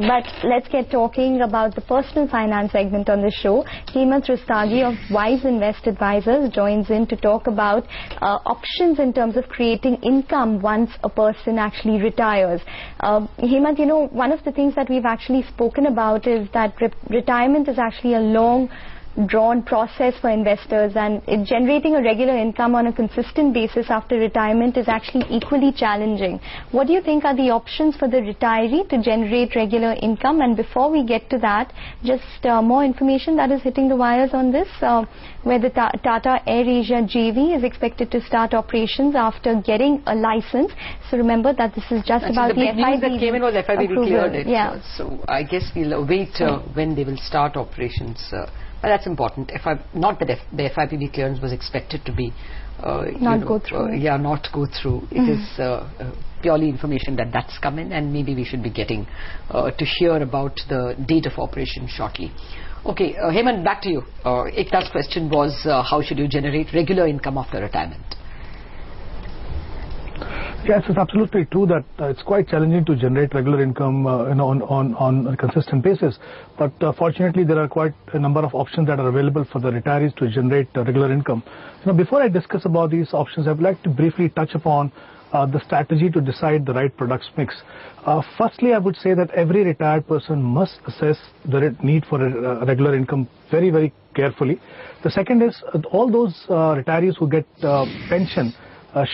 But let's get talking about the personal finance segment on the show. Hemant Rustagi of Wiseinvest Advisors joins in to talk about options in terms of creating income once a person actually retires. Hemant, you know, one of the things that we've actually spoken about is that retirement is actually a long drawn process for investors, and generating a regular income on a consistent basis after retirement is actually equally challenging. What do you think are the options for the retiree to generate regular income? And before we get to that, just more information that is hitting the wires on this, where the Tata AirAsia JV is expected to start operations after getting a license. So remember that this is just about the FIB. News that came in was FIB cleared it. Yeah. So I guess we'll await when they will start operations. But that's important. Not that the FIPB clearance was expected to be not go through. It is purely information that's come in, and maybe we should be getting to hear about the date of operation shortly. Okay, Hemant, back to you. Ekta's question was, how should you generate regular income after retirement? Yes, it's absolutely true that it's quite challenging to generate regular income on a consistent basis. But fortunately, there are quite a number of options that are available for the retirees to generate regular income. Before I discuss about these options, I would like to briefly touch upon the strategy to decide the right products mix. Firstly, I would say that every retired person must assess the need for a regular income very, very carefully. The second is all those retirees who get pension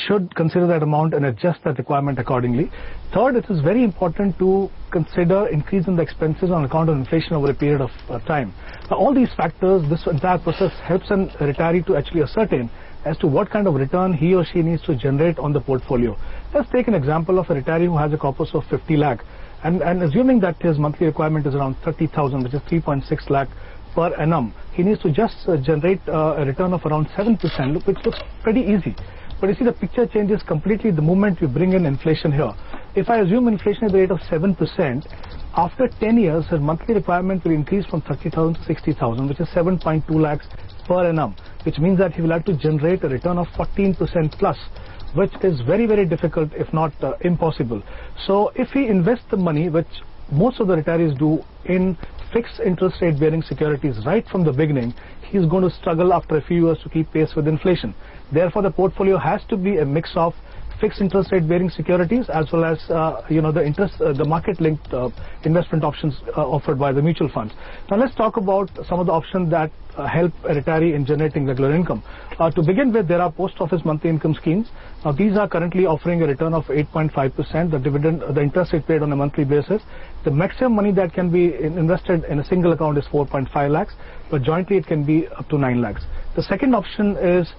should consider that amount and adjust that requirement accordingly. Third, it is very important to consider increase in the expenses on account of inflation over a period of time. Now, all these factors, this entire process helps a retiree to actually ascertain as to what kind of return he or she needs to generate on the portfolio. Let's take an example of a retiree who has a corpus of 50 lakh and assuming that his monthly requirement is around 30,000, which is 3.6 lakh per annum. He needs to just generate a return of around 7%, which looks pretty easy. But you see, the picture changes completely the moment you bring in inflation here. If I assume inflation at the rate of 7%, after 10 years, his monthly requirement will increase from 30,000 to 60,000, which is 7.2 lakhs per annum, which means that he will have to generate a return of 14% plus, which is very, very difficult, if not impossible. So if he invests the money, which most of the retirees do, in fixed interest rate bearing securities right from the beginning, he's going to struggle after a few years to keep pace with inflation. Therefore, the portfolio has to be a mix of fixed interest rate bearing securities as well as the market linked investment options offered by the mutual funds. Now let's talk about some of the options that help a retiree in generating regular income. To begin with, there are post office monthly income schemes. Now these are currently offering a return of 8.5%. The interest rate paid on a monthly basis. The maximum money that can be invested in a single account is 4.5 lakhs, but jointly it can be up to 9 lakhs. The second option is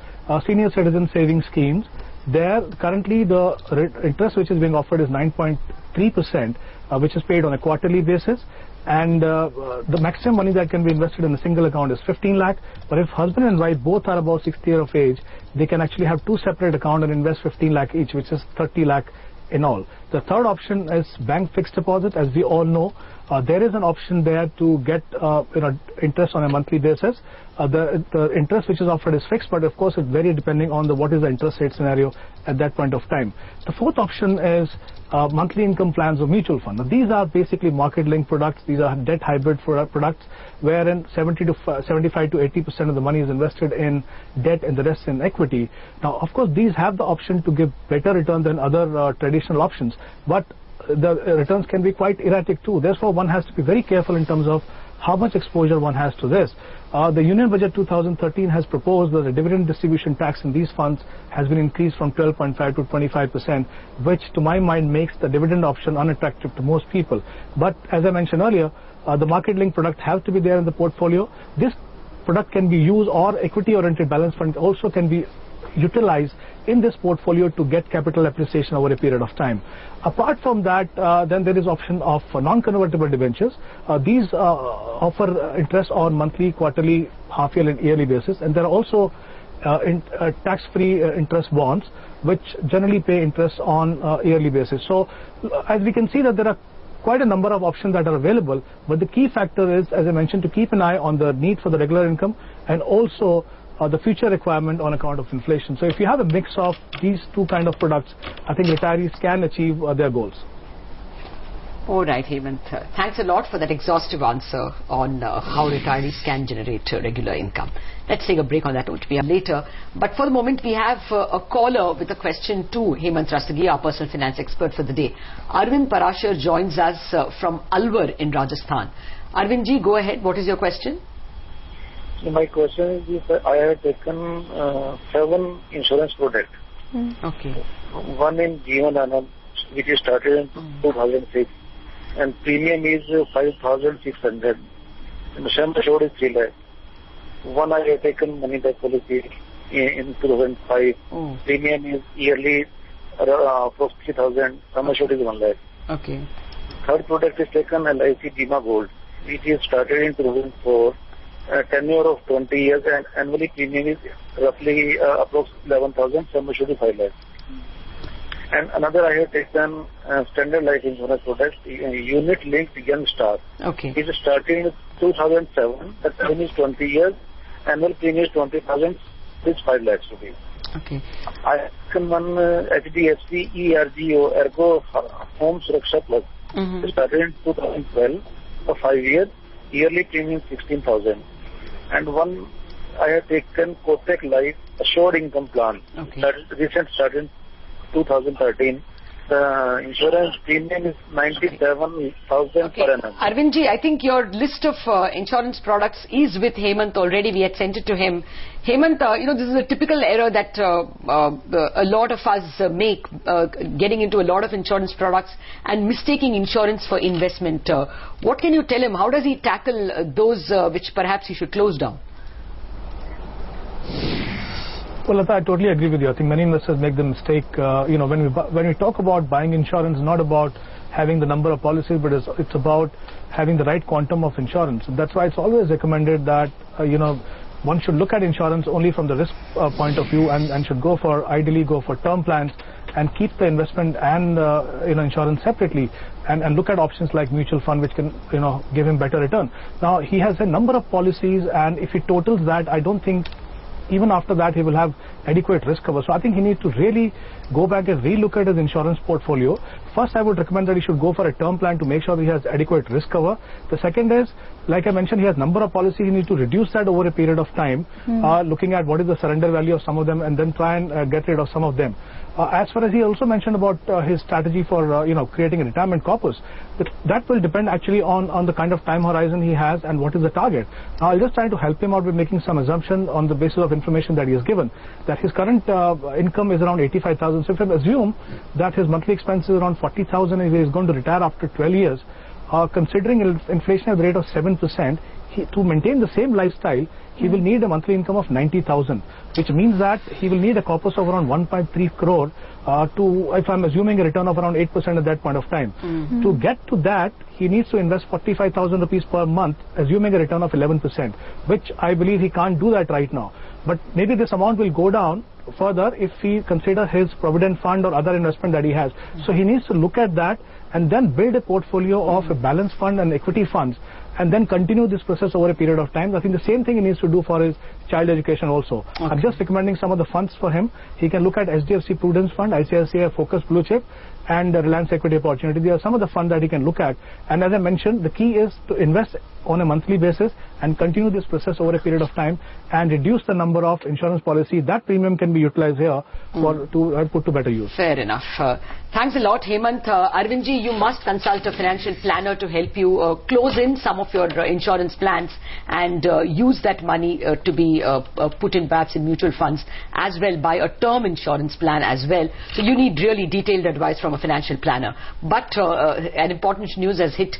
senior citizen savings schemes. There currently the interest which is being offered is 9.3%, which is paid on a quarterly basis, and the maximum money that can be invested in a single account is 15 lakh. But if husband and wife both are about 60 years of age, they can actually have two separate accounts and invest 15 lakh each, which is 30 lakh in all. The third option is bank fixed deposit. As we all know, there is an option there to get interest on a monthly basis. The interest which is offered is fixed, but of course it's very depending on what is the interest rate scenario at that point of time. The fourth option is monthly income plans of mutual fund. Now, these are basically market linked products. These are debt hybrid products wherein 75 to 80% of the money is invested in debt and the rest in equity. Now, of course, these have the option to give better return than other traditional options, but the returns can be quite erratic too. Therefore, one has to be very careful in terms of how much exposure one has to this. The Union Budget 2013 has proposed that the dividend distribution tax in these funds has been increased from 12.5 to 25%, which to my mind makes the dividend option unattractive to most people. But as I mentioned earlier, the market linked product have to be there in the portfolio. This product can be used, or equity oriented balance fund also can be utilized in this portfolio to get capital appreciation over a period of time. Apart from that, then there is option of non-convertible debentures. These offer interest on monthly, quarterly, half-yearly and yearly basis, and there are also tax-free interest bonds which generally pay interest on yearly basis. So as we can see that there are quite a number of options that are available, but the key factor is, as I mentioned, to keep an eye on the need for the regular income and also the future requirement on account of inflation. So if you have a mix of these two kind of products, I think retirees can achieve their goals. All right, Hemant. Thanks a lot for that exhaustive answer on how retirees can generate regular income. Let's take a break on that, which we have later. But for the moment, we have a caller with a question to Hemant Rustagi, our personal finance expert for the day. Arvind Parashar joins us from Alwar in Rajasthan. Arvind ji, go ahead. What is your question? So my question is that I have taken 7 insurance products. Okay. One in Jeevan Anand, which is started in 2006. And premium is 5,600. And the sum assured is 3 lakh. One I have taken money back policy in 2005. Premium is yearly approximately 3,000. Sum assured is 1 lakh. Okay. Third product is taken LIC Bima Gold, which is started in 2004. Tenure of 20 years and annually premium is roughly approximately 11,000. Sum assured is 5 lakhs. And another I have taken standard life insurance product, unit linked Young Star. Okay. It is starting in 2007. The term is 20 years. Annual premium is 20,000. It's 5 lakhs rupees. Okay. I have taken one HDFC ERGO Ergo Home Suraksha Plus. It started in 2012 for 5 years. Yearly premium 16,000. And one I have taken Kotak Life Assured Income Plan. Okay. That is recent started in 2013. The insurance premium is 97,000 per annum. Arvind ji, I think your list of insurance products is with Hemant already. We had sent it to him. Hemant, this is a typical error that a lot of us make, getting into a lot of insurance products and mistaking insurance for investment. What can you tell him? How does he tackle those which perhaps he should close down? Well, Lata, I totally agree with you. I think many investors make the mistake, when we talk about buying insurance, not about having the number of policies, but it's about having the right quantum of insurance. That's why it's always recommended that, one should look at insurance only from the risk point of view and should ideally go for term plans and keep the investment and, insurance separately and look at options like mutual fund, which can, give him better return. Now, he has a number of policies, and if he totals that, I don't think even after that he will have adequate risk cover. So I think he needs to really go back and relook at his insurance portfolio. First, I would recommend that he should go for a term plan to make sure he has adequate risk cover. The second is, like I mentioned, he has number of policies. He needs to reduce that over a period of time, looking at what is the surrender value of some of them and then try and get rid of some of them. As far as he also mentioned about his strategy for creating a retirement corpus, that will depend actually on the kind of time horizon he has and what is the target. Now, I'll just try to help him out with making some assumption on the basis of information that he has given, that his current income is around 85,000. So if I assume that his monthly expense is around 40,000 and he is going to retire after 12 years, considering inflation at the rate of 7%, to maintain the same lifestyle, he will need a monthly income of 90,000, which means that he will need a corpus of around 1.3 crore if I'm assuming a return of around 8% at that point of time. To get to that, he needs to invest 45,000 rupees per month, assuming a return of 11%, which I believe he can't do that right now. But maybe this amount will go down further if he consider his provident fund or other investment that he has. So he needs to look at that and then build a portfolio of a balanced fund and equity funds, and then continue this process over a period of time. I think the same thing he needs to do for his child education also. Okay. I'm just recommending some of the funds for him. He can look at HDFC Prudence Fund, ICICI Focus Blue Chip, and Reliance Equity Opportunity. There are some of the funds that he can look at. And as I mentioned, the key is to invest on a monthly basis and continue this process over a period of time and reduce the number of insurance policies. That premium can be utilized here to put to better use. Fair enough. Thanks a lot, Hemant. Arvindji, you must consult a financial planner to help you close in some of your insurance plans and use that money to be put in perhaps in mutual funds as well, buy a term insurance plan as well. So you need really detailed advice from a financial planner. But an important news has hit